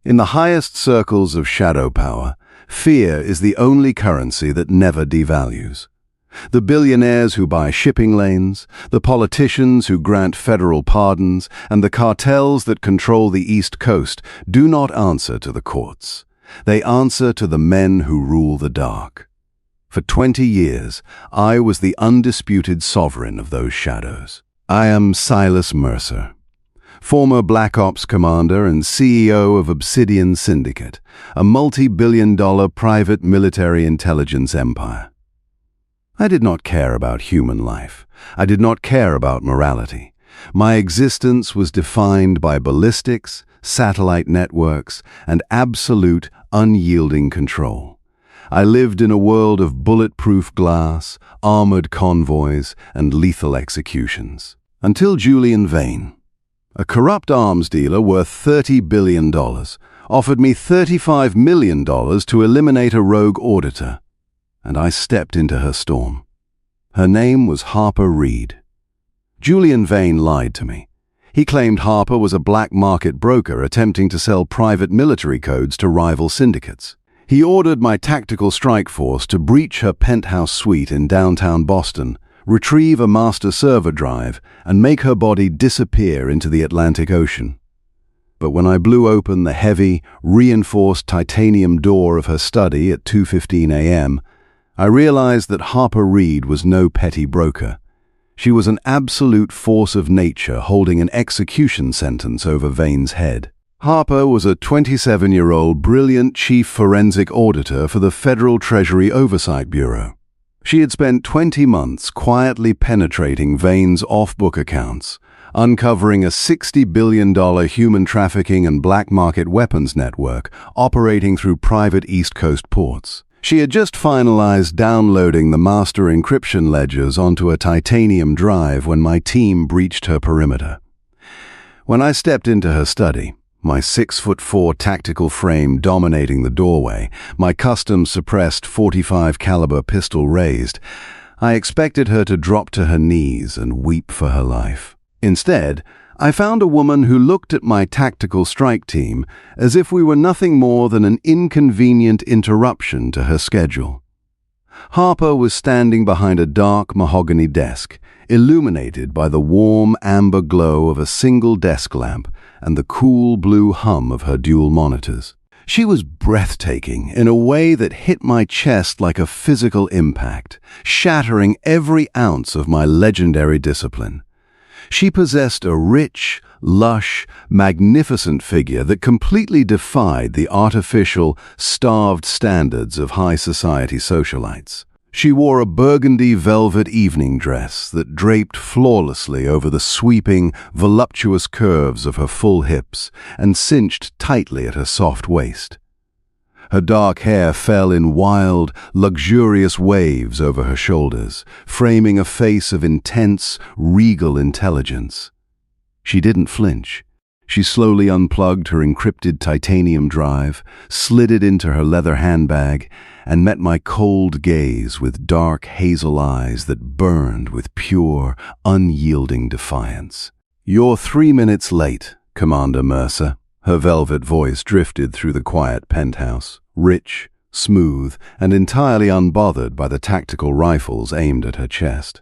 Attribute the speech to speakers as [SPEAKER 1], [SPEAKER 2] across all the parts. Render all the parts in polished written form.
[SPEAKER 1] In the highest circles of shadow power, fear is the only currency that never devalues. The billionaires who buy shipping lanes, the politicians who grant federal pardons, and the cartels that control the East Coast do not answer to the courts. They answer to the men who rule the dark. For 20 years, I was the undisputed sovereign of those shadows. I am Silas Mercer, former Black Ops commander and CEO of Obsidian Syndicate, a multi-billion-dollar private military intelligence empire. I did not care about human life. I did not care about morality. My existence was defined by ballistics, satellite networks, and absolute, unyielding control. I lived in a world of bulletproof glass, armored convoys, and lethal executions. Until Julian Vane, a corrupt arms dealer worth $30 billion, offered me $35 million to eliminate a rogue auditor, and I stepped into her storm. Her name was Harper Reed. Julian Vane lied to me. He claimed Harper was a black market broker attempting to sell private military codes to rival syndicates. He ordered my tactical strike force to breach her penthouse suite in downtown Boston, retrieve a master server drive, and make her body disappear into the Atlantic Ocean. But when I blew open the heavy, reinforced titanium door of her study at 2:15 a.m., I realized that Harper Reed was no petty broker. She was an absolute force of nature holding an execution sentence over Vane's head. Harper was a 27-year-old brilliant chief forensic auditor for the Federal Treasury Oversight Bureau. She had spent 20 months quietly penetrating Vane's off-book accounts, uncovering a $60 billion human trafficking and black market weapons network operating through private East Coast ports. She had just finalized downloading the master encryption ledgers onto a titanium drive when my team breached her perimeter. When I stepped into her study, my 6'4" tactical frame dominating the doorway, my custom suppressed .45 caliber pistol raised, I expected her to drop to her knees and weep for her life. Instead, I found a woman who looked at my tactical strike team as if we were nothing more than an inconvenient interruption to her schedule. Harper was standing behind a dark mahogany desk, illuminated by the warm amber glow of a single desk lamp and the cool blue hum of her dual monitors. She was breathtaking in a way that hit my chest like a physical impact, shattering every ounce of my legendary discipline. She possessed a rich, lush, magnificent figure that completely defied the artificial, starved standards of high society socialites. She wore a burgundy velvet evening dress that draped flawlessly over the sweeping, voluptuous curves of her full hips and cinched tightly at her soft waist. Her dark hair fell in wild, luxurious waves over her shoulders, framing a face of intense, regal intelligence. She didn't flinch. She slowly unplugged her encrypted titanium drive, slid it into her leather handbag, and met my cold gaze with dark hazel eyes that burned with pure, unyielding defiance. "You're 3 minutes late, Commander Mercer." Her velvet voice drifted through the quiet penthouse, rich, smooth, and entirely unbothered by the tactical rifles aimed at her chest.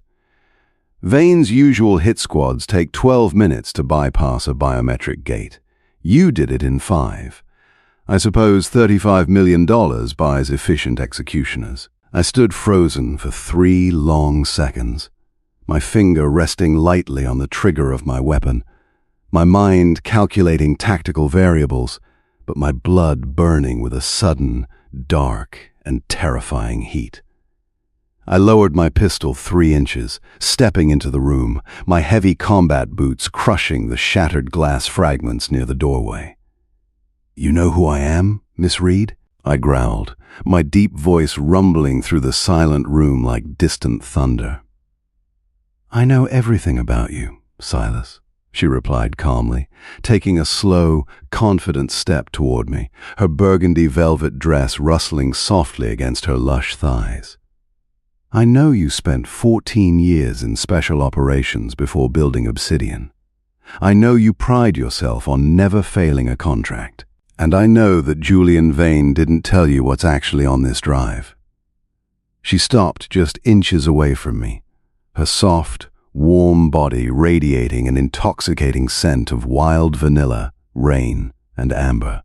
[SPEAKER 1] Vane's usual hit squads take 12 minutes to bypass a biometric gate. You did it in 5. I suppose $35 million buys efficient executioners. I stood frozen for 3 long seconds, my finger resting lightly on the trigger of my weapon, my mind calculating tactical variables, but my blood burning with a sudden, dark, and terrifying heat. I lowered my pistol 3 inches, stepping into the room, my heavy combat boots crushing the shattered glass fragments near the doorway. "You know who I am, Miss Reed?" I growled, my deep voice rumbling through the silent room like distant thunder. "I know everything about you, Silas," she replied calmly, taking a slow, confident step toward me, her burgundy velvet dress rustling softly against her lush thighs. "I know you spent 14 years in special operations before building Obsidian. I know you pride yourself on never failing a contract. And I know that Julian Vane didn't tell you what's actually on this drive. She stopped just inches away from me, her soft, warm body radiating an intoxicating scent of wild vanilla, rain, and amber.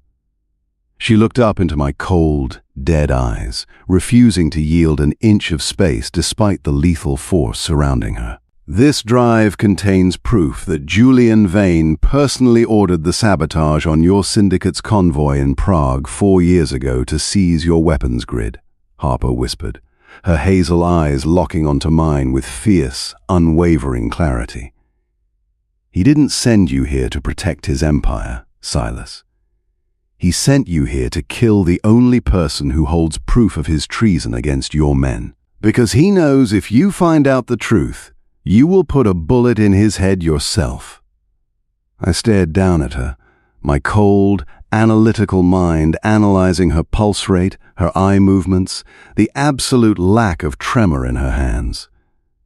[SPEAKER 1] She looked up into my cold, dead eyes, refusing to yield an inch of space despite the lethal force surrounding her. This drive contains proof that Julian Vane personally ordered the sabotage on your syndicate's convoy in Prague 4 years ago to seize your weapons grid, Harper whispered, her hazel eyes locking onto mine with fierce, unwavering clarity. He didn't send you here to protect his empire, Silas. He sent you here to kill the only person who holds proof of his treason against your men. Because he knows if you find out the truth, you will put a bullet in his head yourself. I stared down at her, my cold, analytical mind analyzing her pulse rate, her eye movements, the absolute lack of tremor in her hands.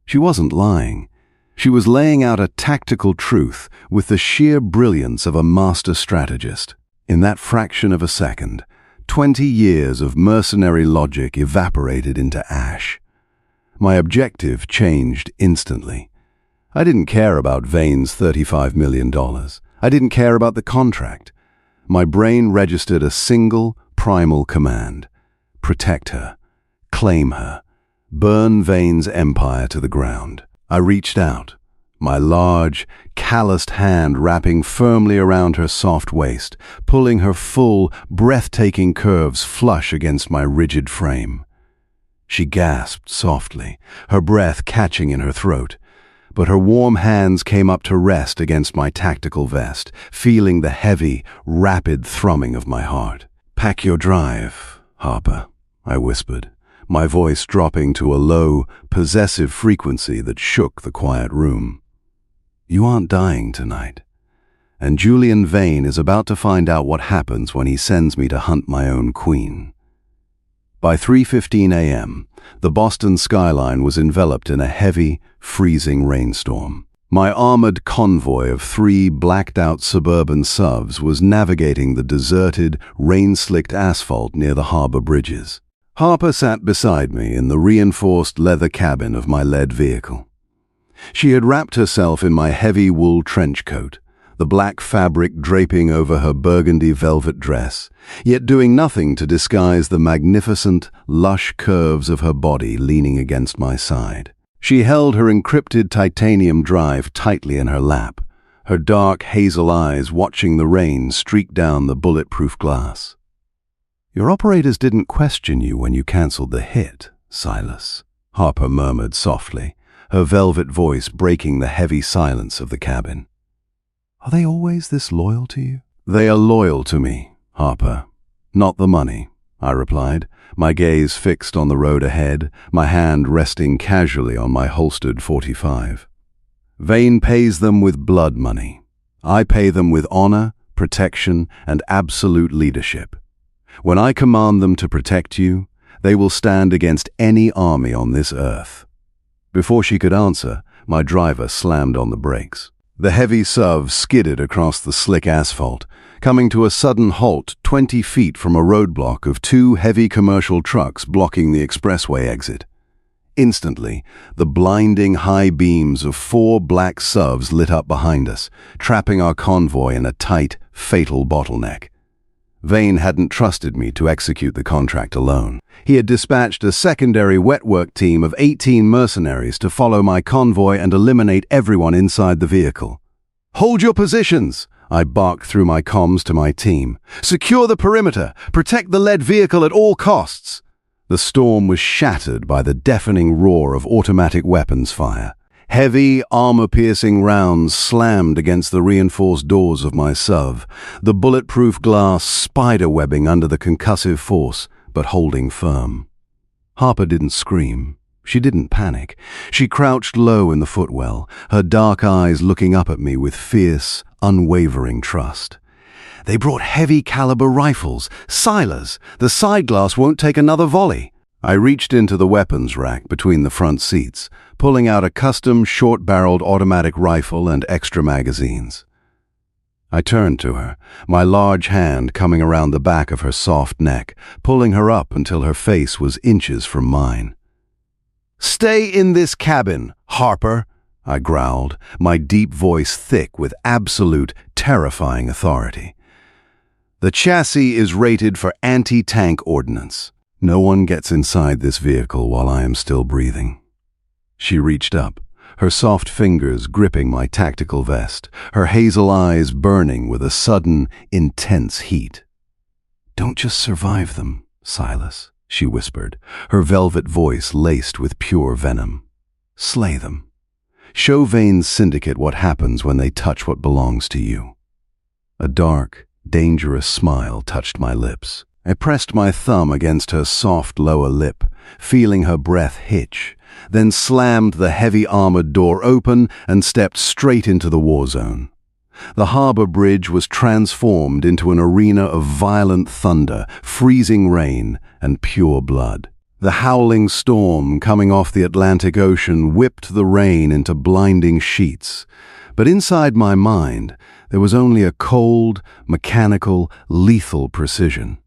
[SPEAKER 1] She wasn't lying. She was laying out a tactical truth with the sheer brilliance of a master strategist. In that fraction of a second, 20 years of mercenary logic evaporated into ash. My objective changed instantly. I didn't care about Vane's $35 million. I didn't care about the contract. My brain registered a single, primal command. Protect her. Claim her. Burn Vane's empire to the ground. I reached out, my large, calloused hand wrapping firmly around her soft waist, pulling her full, breathtaking curves flush against my rigid frame. She gasped softly, her breath catching in her throat, but her warm hands came up to rest against my tactical vest, feeling the heavy, rapid thrumming of my heart. "Pack your drive, Harper," I whispered, my voice dropping to a low, possessive frequency that shook the quiet room. "You aren't dying tonight, and Julian Vane is about to find out what happens when he sends me to hunt my own queen." By 3:15 a.m., the Boston skyline was enveloped in a heavy, freezing rainstorm. My armored convoy of 3 blacked-out suburban subs was navigating the deserted, rain-slicked asphalt near the harbor bridges. Harper sat beside me in the reinforced leather cabin of my lead vehicle. She had wrapped herself in my heavy wool trench coat, the black fabric draping over her burgundy velvet dress, yet doing nothing to disguise the magnificent, lush curves of her body leaning against my side. She held her encrypted titanium drive tightly in her lap, her dark hazel eyes watching the rain streak down the bulletproof glass. "Your operators didn't question you when you cancelled the hit, Silas," Harper murmured softly, her velvet voice breaking the heavy silence of the cabin. "Are they always this loyal to you?" "They are loyal to me, Harper. Not the money," I replied, my gaze fixed on the road ahead, my hand resting casually on my holstered .45. "Vane pays them with blood money. I pay them with honor, protection, and absolute leadership. When I command them to protect you, they will stand against any army on this earth." Before she could answer, my driver slammed on the brakes. The heavy SUV skidded across the slick asphalt, coming to a sudden halt 20 feet from a roadblock of 2 heavy commercial trucks blocking the expressway exit. Instantly, the blinding high beams of 4 black SUVs lit up behind us, trapping our convoy in a tight, fatal bottleneck. Vane hadn't trusted me to execute the contract alone. He had dispatched a secondary wetwork team of 18 mercenaries to follow my convoy and eliminate everyone inside the vehicle. "Hold your positions!" I barked through my comms to my team. "Secure the perimeter! Protect the lead vehicle at all costs!" The storm was shattered by the deafening roar of automatic weapons fire. Heavy, armor-piercing rounds slammed against the reinforced doors of my SUV, the bulletproof glass spider-webbing under the concussive force, but holding firm. Harper didn't scream. She didn't panic. She crouched low in the footwell, her dark eyes looking up at me with fierce, unwavering trust. "They brought heavy-caliber rifles. Silas, the side glass won't take another volley." I reached into the weapons rack between the front seats, pulling out a custom short-barreled automatic rifle and extra magazines. I turned to her, my large hand coming around the back of her soft neck, pulling her up until her face was inches from mine. "Stay in this cabin, Harper," I growled, my deep voice thick with absolute, terrifying authority. "The chassis is rated for anti-tank ordnance. No one gets inside this vehicle while I am still breathing." She reached up, her soft fingers gripping my tactical vest, her hazel eyes burning with a sudden, intense heat. "Don't just survive them, Silas," she whispered, her velvet voice laced with pure venom. "Slay them. Show Vane's syndicate what happens when they touch what belongs to you." A dark, dangerous smile touched my lips. I pressed my thumb against her soft lower lip, feeling her breath hitch, then slammed the heavy armored door open and stepped straight into the war zone. The harbor bridge was transformed into an arena of violent thunder, freezing rain, and pure blood. The howling storm coming off the Atlantic Ocean whipped the rain into blinding sheets. But inside my mind, there was only a cold, mechanical, lethal precision.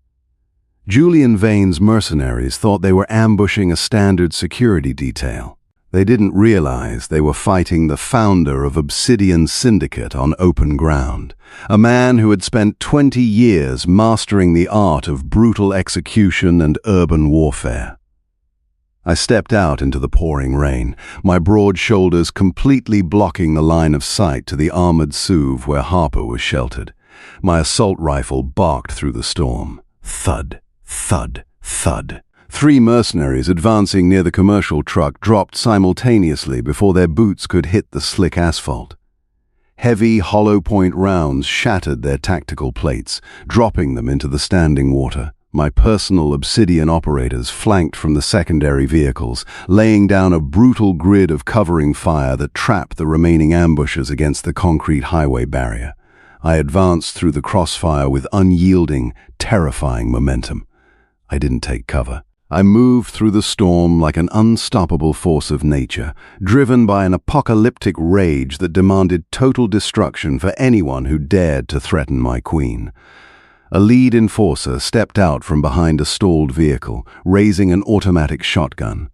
[SPEAKER 1] Julian Vane's mercenaries thought they were ambushing a standard security detail. They didn't realize they were fighting the founder of Obsidian's syndicate on open ground, a man who had spent 20 years mastering the art of brutal execution and urban warfare. I stepped out into the pouring rain, my broad shoulders completely blocking the line of sight to the armored SUV where Harper was sheltered. My assault rifle barked through the storm. Thud, thud, thud. 3 mercenaries advancing near the commercial truck dropped simultaneously before their boots could hit the slick asphalt. Heavy hollow-point rounds shattered their tactical plates, dropping them into the standing water. My personal Obsidian operators flanked from the secondary vehicles, laying down a brutal grid of covering fire that trapped the remaining ambushers against the concrete highway barrier. I advanced through the crossfire with unyielding, terrifying momentum. I didn't take cover. I moved through the storm like an unstoppable force of nature, driven by an apocalyptic rage that demanded total destruction for anyone who dared to threaten my queen. A lead enforcer stepped out from behind a stalled vehicle, raising an automatic shotgun.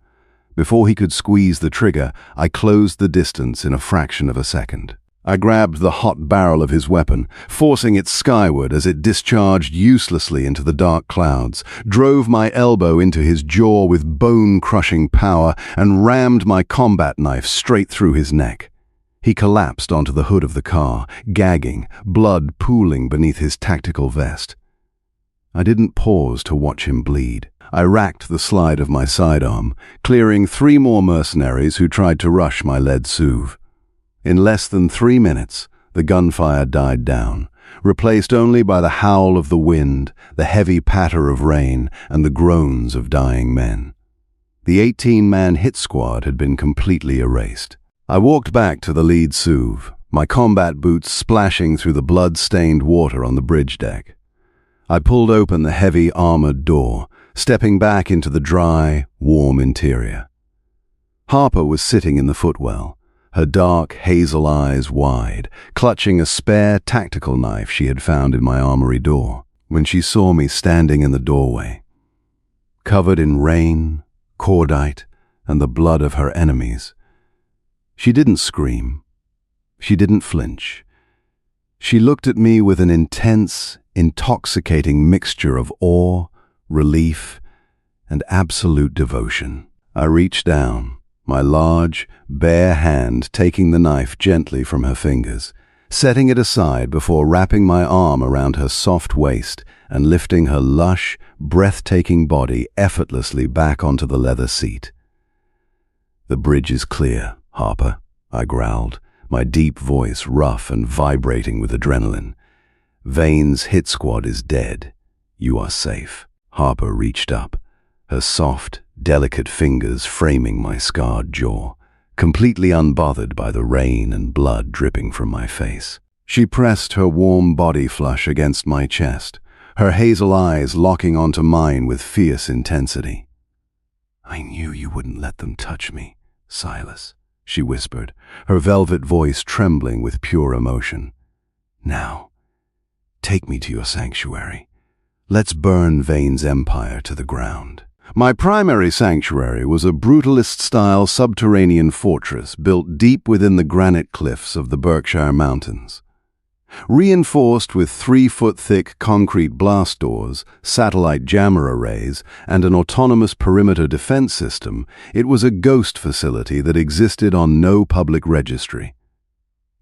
[SPEAKER 1] Before he could squeeze the trigger, I closed the distance in a fraction of a second. I grabbed the hot barrel of his weapon, forcing it skyward as it discharged uselessly into the dark clouds, drove my elbow into his jaw with bone-crushing power, and rammed my combat knife straight through his neck. He collapsed onto the hood of the car, gagging, blood pooling beneath his tactical vest. I didn't pause to watch him bleed. I racked the slide of my sidearm, clearing 3 more mercenaries who tried to rush my lead SUV. In less than 3 minutes, the gunfire died down, replaced only by the howl of the wind, the heavy patter of rain, and the groans of dying men. The 18-man hit squad had been completely erased. I walked back to the lead SUV, my combat boots splashing through the blood-stained water on the bridge deck. I pulled open the heavy armored door, stepping back into the dry, warm interior. Harper was sitting in the footwell, her dark hazel eyes wide, clutching a spare tactical knife she had found in my armory door. When she saw me standing in the doorway, covered in rain, cordite, and the blood of her enemies, she didn't scream. She didn't flinch. She looked at me with an intense, intoxicating mixture of awe, relief, and absolute devotion. I reached down, my large, bare hand taking the knife gently from her fingers, setting it aside before wrapping my arm around her soft waist and lifting her lush, breathtaking body effortlessly back onto the leather seat. "The bridge is clear, Harper," I growled, my deep voice rough and vibrating with adrenaline. "Vane's hit squad is dead. You are safe." Harper reached up, her soft, delicate fingers framing my scarred jaw, completely unbothered by the rain and blood dripping from my face. She pressed her warm body flush against my chest, her hazel eyes locking onto mine with fierce intensity. "I knew you wouldn't let them touch me, Silas," she whispered, her velvet voice trembling with pure emotion. "Now, Take me to your sanctuary. Let's burn Vane's empire to the ground. My primary sanctuary was a brutalist-style subterranean fortress built deep within the granite cliffs of the Berkshire Mountains. Reinforced with 3-foot-thick concrete blast doors, satellite jammer arrays, and an autonomous perimeter defense system, it was a ghost facility that existed on no public registry.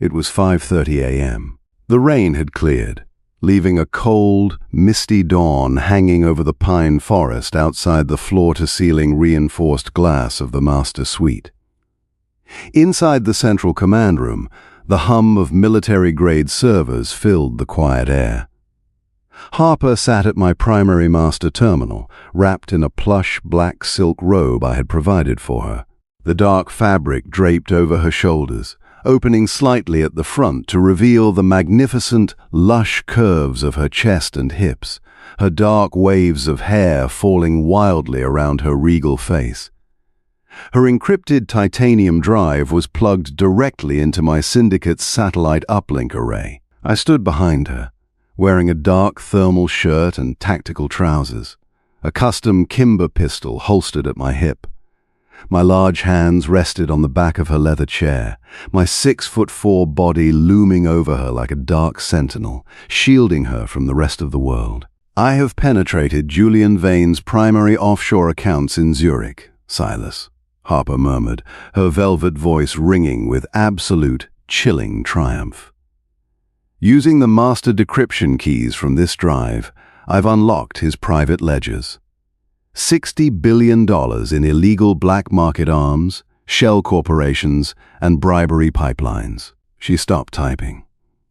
[SPEAKER 1] It was 5:30 a.m. The rain had cleared, leaving a cold, misty dawn hanging over the pine forest outside the floor-to-ceiling reinforced glass of the master suite. Inside the central command room, the hum of military-grade servers filled the quiet air. Harper sat at my primary master terminal, wrapped in a plush black silk robe I had provided for her. The dark fabric draped over her shoulders, opening slightly at the front to reveal the magnificent, lush curves of her chest and hips, her dark waves of hair falling wildly around her regal face. Her encrypted titanium drive was plugged directly into my syndicate's satellite uplink array. I stood behind her, wearing a dark thermal shirt and tactical trousers, a custom Kimber pistol holstered at my hip. My large hands rested on the back of her leather chair, my 6'4" body looming over her like a dark sentinel, shielding her from the rest of the world. I have penetrated Julian Vane's primary offshore accounts in Zurich, Silas, Harper murmured, her velvet voice ringing with absolute, chilling triumph. Using the master decryption keys from this drive, I've unlocked his private ledgers. $60 billion in illegal black market arms, shell corporations, and bribery pipelines. She stopped typing,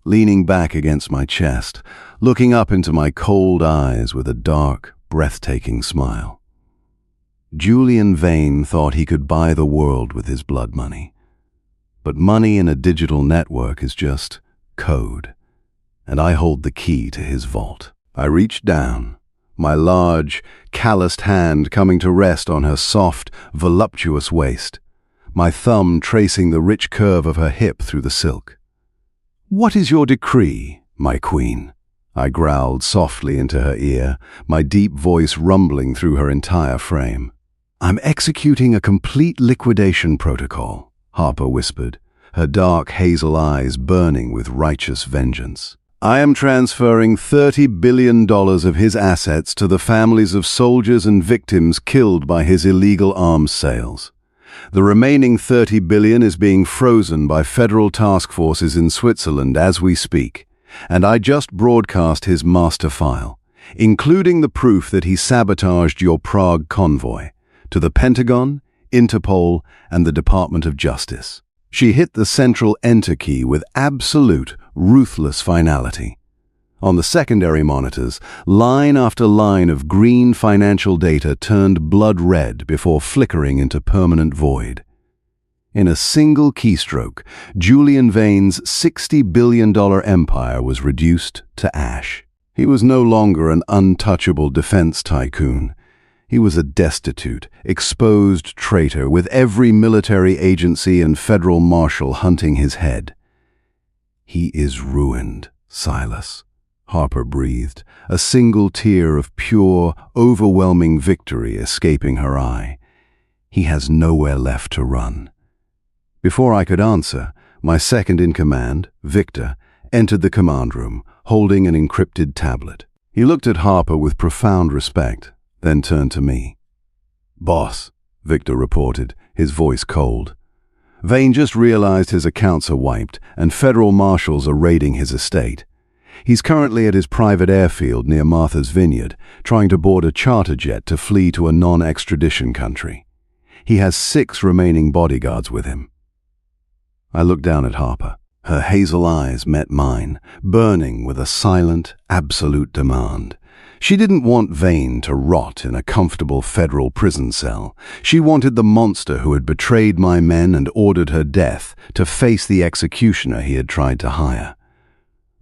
[SPEAKER 1] leaning back against my chest, looking up into my cold eyes with a dark, breathtaking smile. Julian Vane thought he could buy the world with his blood money. But money in a digital network is just code, and I hold the key to his vault. I reached down, my large, calloused hand coming to rest on her soft, voluptuous waist, my thumb tracing the rich curve of her hip through the silk. "What is your decree, my queen?" I growled softly into her ear, my deep voice rumbling through her entire frame. "I'm executing a complete liquidation protocol," Harper whispered, her dark hazel eyes burning with righteous vengeance. "I am transferring $30 billion of his assets to the families of soldiers and victims killed by his illegal arms sales. The remaining $30 billion is being frozen by federal task forces in Switzerland as we speak, and I just broadcast his master file, including the proof that he sabotaged your Prague convoy, to the Pentagon, Interpol, and the Department of Justice." She hit the central enter key with absolute, ruthless finality. On the secondary monitors, line after line of green financial data turned blood red before flickering into permanent void. In a single keystroke, Julian Vane's $60 billion empire was reduced to ash. He was no longer an untouchable defense tycoon. He was a destitute, exposed traitor with every military agency and federal marshal hunting his head. "He is ruined, Silas," Harper breathed, a single tear of pure, overwhelming victory escaping her eye. "He has nowhere left to run." Before I could answer, my second-in-command, Victor, entered the command room, holding an encrypted tablet. He looked at Harper with profound respect, then turned to me. "Boss," Victor reported, his voice cold. "Vane just realized his accounts are wiped, and federal marshals are raiding his estate. He's currently at his private airfield near Martha's Vineyard, trying to board a charter jet to flee to a non-extradition country. He has 6 remaining bodyguards with him." I looked down at Harper. Her hazel eyes met mine, burning with a silent, absolute demand. She didn't want Vane to rot in a comfortable federal prison cell. She wanted the monster who had betrayed my men and ordered her death to face the executioner he had tried to hire.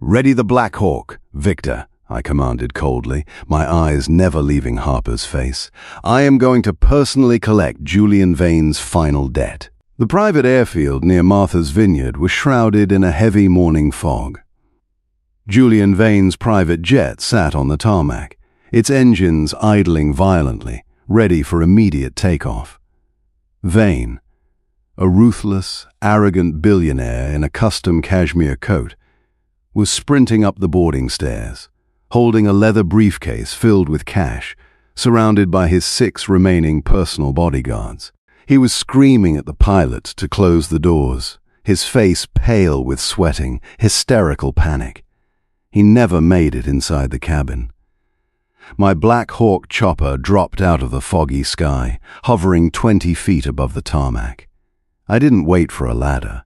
[SPEAKER 1] "Ready the Black Hawk, Victor," I commanded coldly, my eyes never leaving Harper's face. "I am going to personally collect Julian Vane's final debt." The private airfield near Martha's Vineyard was shrouded in a heavy morning fog. Julian Vane's private jet sat on the tarmac, its engines idling violently, ready for immediate takeoff. Vane, a ruthless, arrogant billionaire in a custom cashmere coat, was sprinting up the boarding stairs, holding a leather briefcase filled with cash, surrounded by his 6 remaining personal bodyguards. He was screaming at the pilot to close the doors, his face pale with sweating, hysterical panic. He never made it inside the cabin. My Black Hawk chopper dropped out of the foggy sky, hovering 20 feet above the tarmac. I didn't wait for a ladder.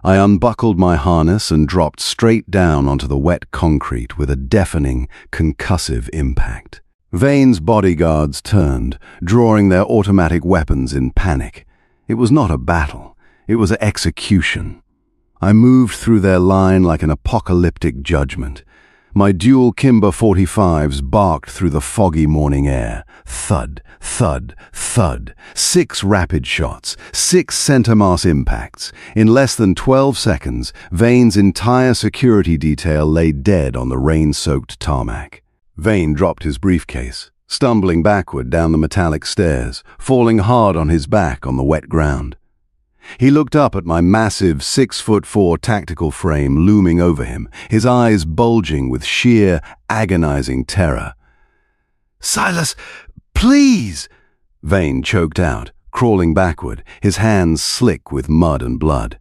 [SPEAKER 1] I unbuckled my harness and dropped straight down onto the wet concrete with a deafening, concussive impact. Vane's bodyguards turned, drawing their automatic weapons in panic. It was not a battle. It was an execution. I moved through their line like an apocalyptic judgment. My dual Kimber 45s barked through the foggy morning air. Thud, thud, thud. 6 rapid shots, 6 center-mass impacts. In less than 12 seconds, Vane's entire security detail lay dead on the rain-soaked tarmac. Vane dropped his briefcase, stumbling backward down the metallic stairs, falling hard on his back on the wet ground. He looked up at my massive 6'4" tactical frame looming over him, his eyes bulging with sheer, agonizing terror. "Silas, please!" Vane choked out, crawling backward, his hands slick with mud and blood.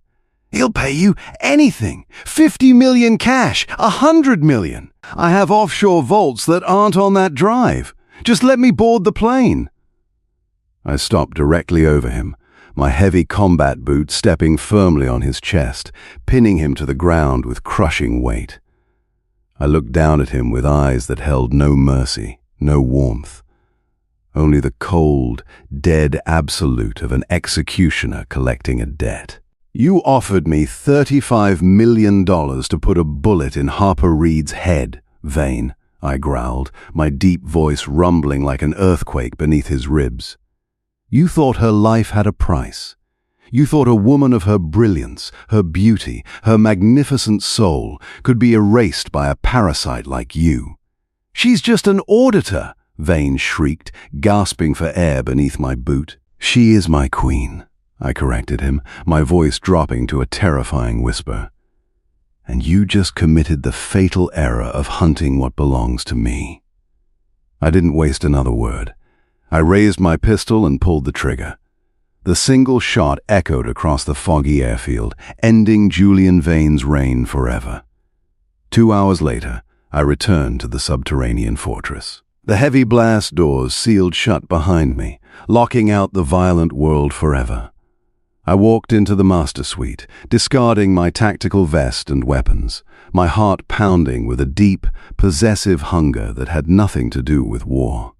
[SPEAKER 1] "He'll pay you anything. 50 million cash, 100 million. I have offshore vaults that aren't on that drive. Just let me board the plane." I stopped directly over him, my heavy combat boot stepping firmly on his chest, pinning him to the ground with crushing weight. I looked down at him with eyes that held no mercy, no warmth. Only the cold, dead absolute of an executioner collecting a debt. "You offered me $35 million to put a bullet in Harper Reed's head, Vane," I growled, my deep voice rumbling like an earthquake beneath his ribs. "You thought her life had a price. You thought a woman of her brilliance, her beauty, her magnificent soul could be erased by a parasite like you. She's just an auditor," Vane shrieked, gasping for air beneath my boot. "She is my queen," I corrected him, my voice dropping to a terrifying whisper. "And you just committed the fatal error of hunting what belongs to me." I didn't waste another word. I raised my pistol and pulled the trigger. The single shot echoed across the foggy airfield, ending Julian Vane's reign forever. 2 hours later, I returned to the subterranean fortress. The heavy blast doors sealed shut behind me, locking out the violent world forever. I walked into the master suite, discarding my tactical vest and weapons, my heart pounding with a deep, possessive hunger that had nothing to do with war.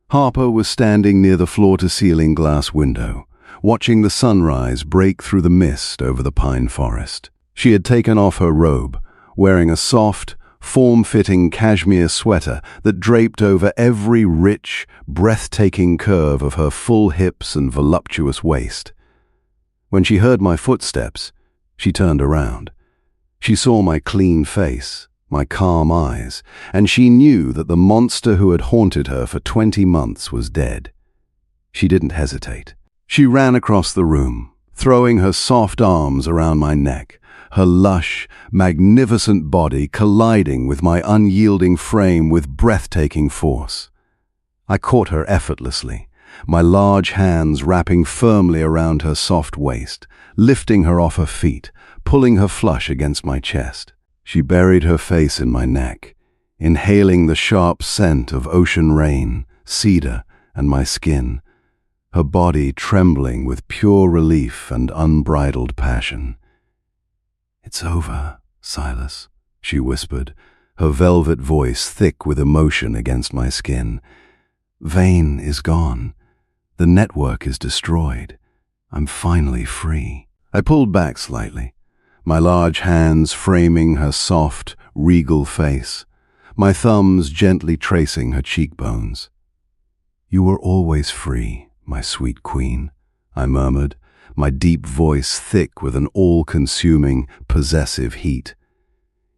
[SPEAKER 1] Harper was standing near the floor-to-ceiling glass window, watching the sunrise break through the mist over the pine forest. She had taken off her robe, wearing a soft, form-fitting cashmere sweater that draped over every rich, breathtaking curve of her full hips and voluptuous waist. When she heard my footsteps, she turned around. She saw my clean face, my calm eyes, and she knew that the monster who had haunted her for 20 months was dead. She didn't hesitate. She ran across the room, throwing her soft arms around my neck, her lush, magnificent body colliding with my unyielding frame with breathtaking force. I caught her effortlessly, my large hands wrapping firmly around her soft waist, lifting her off her feet, pulling her flush against my chest. She buried her face in my neck, inhaling the sharp scent of ocean rain, cedar, and my skin, her body trembling with pure relief and unbridled passion. "It's over, Silas," she whispered, her velvet voice thick with emotion against my skin. "Vane is gone. The network is destroyed. I'm finally free." I pulled back slightly, my large hands framing her soft, regal face, my thumbs gently tracing her cheekbones. "You were always free, my sweet queen," I murmured, my deep voice thick with an all-consuming, possessive heat.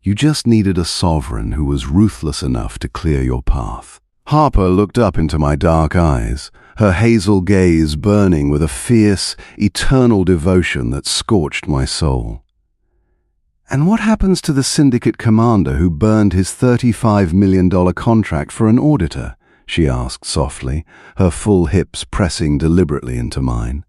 [SPEAKER 1] You just needed a sovereign who was ruthless enough to clear your path. Harper looked up into my dark eyes, her hazel gaze burning with a fierce, eternal devotion that scorched my soul. "And what happens to the syndicate commander who burned his $35 million contract for an auditor?" she asked softly, her full hips pressing deliberately into mine.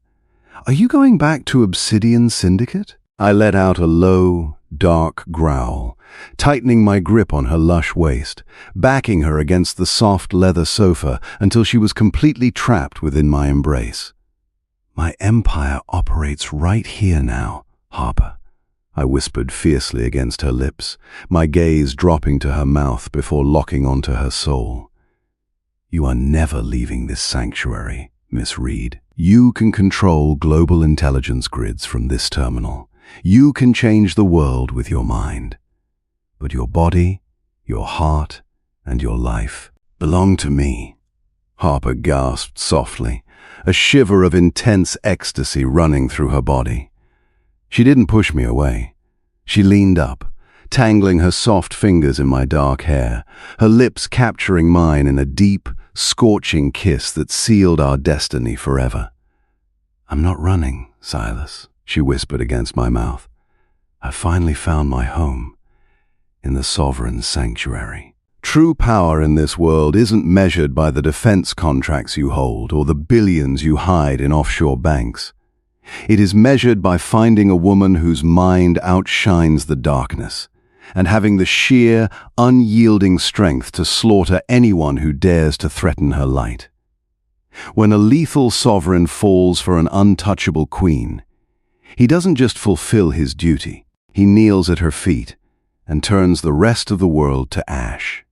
[SPEAKER 1] "Are you going back to Obsidian Syndicate?" I let out a low, dark growl, tightening my grip on her lush waist, backing her against the soft leather sofa until she was completely trapped within my embrace. "My empire operates right here now, Harper," I whispered fiercely against her lips, my gaze dropping to her mouth before locking onto her soul. "You are never leaving this sanctuary, Miss Reed. You can control global intelligence grids from this terminal. You can change the world with your mind. But your body, your heart, and your life belong to me." Harper gasped softly, a shiver of intense ecstasy running through her body. She didn't push me away. She leaned up, tangling her soft fingers in my dark hair, her lips capturing mine in a deep, scorching kiss that sealed our destiny forever. "I'm not running, Silas," she whispered against my mouth. "I finally found my home, in the sovereign sanctuary." True power in this world isn't measured by the defense contracts you hold or the billions you hide in offshore banks. It is measured by finding a woman whose mind outshines the darkness, and having the sheer, unyielding strength to slaughter anyone who dares to threaten her light. When a lethal sovereign falls for an untouchable queen, he doesn't just fulfill his duty, he kneels at her feet and turns the rest of the world to ash.